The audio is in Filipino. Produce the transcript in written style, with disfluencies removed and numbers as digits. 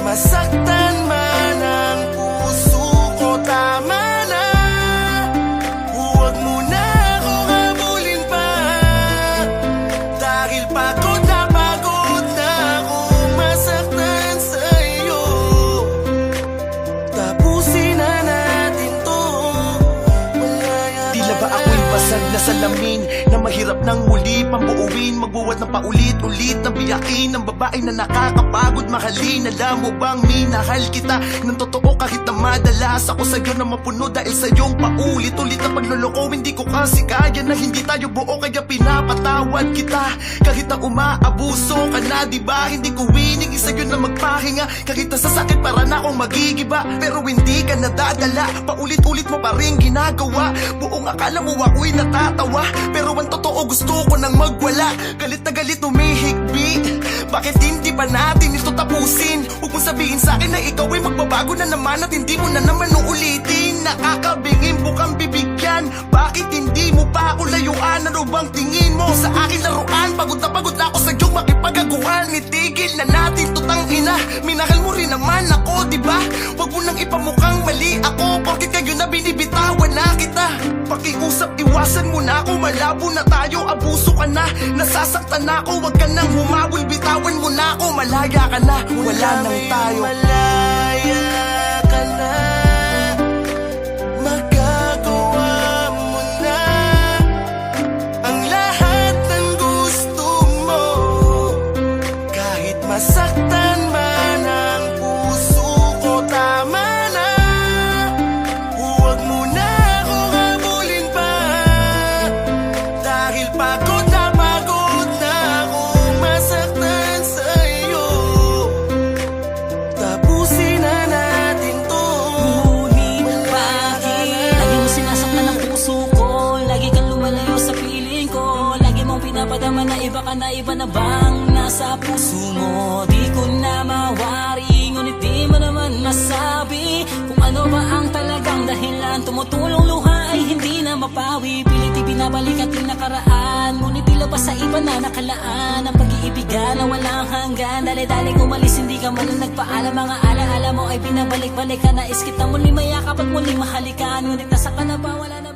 masaktan man ang puso ko, tama na. Huwag mo na akong habulin pa, dahil pagod na akong masaktan sa'yo. Tapusin na natin to, malaya. Tila ba ako'y basag na salamin na mahirap nang muli pambuuin, magbuwat ng paulit-ulit na biyakin ng babae na nakakapagod mahalin. Alam mo bang minahal kita ng totoo kahit na madalas ako sa'yo na mapuno dahil sa iyong paulit-ulit na pagloloko. Hindi ko kasi kaya na hindi tayo buo, kaya pinapatawad kita kahit na umaabuso ka na, diba? Hindi ko wining sa'yo na magpahinga kahit na sa sakit para na akong magigiba, pero hindi ka nadadala. Paulit-ulit mo pa rin ginagawa, buong akala mo ako'y natatawa, pero ang totoo gusto ko nang magwala. Galit na galit umihigbi, bakit hindi pa natin ito tapusin? Huwag mong sabihin sa'kin na ikaw ay magbabago na naman at hindi mo na naman uulitin. Nakakabingin bukang bibigyan, bakit hindi mo pa ako layuan? Ano bang tingin mo sa akin laruan? Pagod na ako sa iyong makipagaguhan. Itigil na natin to, tangina, minahal mo rin naman ako, diba? Huwag mo nang ipamukhang mali ako, bakit kayo na binibitawan na kita? Pakiusap, iwasan mo na ako, malabo na tayo, abuso ka na, nasasaktan na ako. Huwag ka nang humawil, bitawan mo na ako, malaya ka na, wala nang tayo. Malaya ka na, magagawa mo na ang lahat ng gusto mo, kahit masaktan man ang puso ko, tama na. Huwag mo na akong habulin pa, dahil pagod na akong masaktan sa'yo. Tapusin na natin to. Ngunit bakit lagi mo sinasaktan ang puso ko? Lagi kang lumalayo sa piling ko, lagi mong pinapadama na iba ka na, iba na bang nasa puso mo? Di ko na mawari, ngunit di mo naman masabi kung ano ba ang talagang dahilan. Tumutulong luha ay hindi na mapawi, pilit ibinabalik ating nakaraan, ngunit tila ba sa iba na nakalaan ang pag-iibigan na walang hanggan. Dali-daling umalis, hindi ka man lang nagpaalam. Mga alaala mo ay binabalik-balik ka, nais kita muli mayakap at muling mahalikan, ngunit nasa ka na ba, wala na.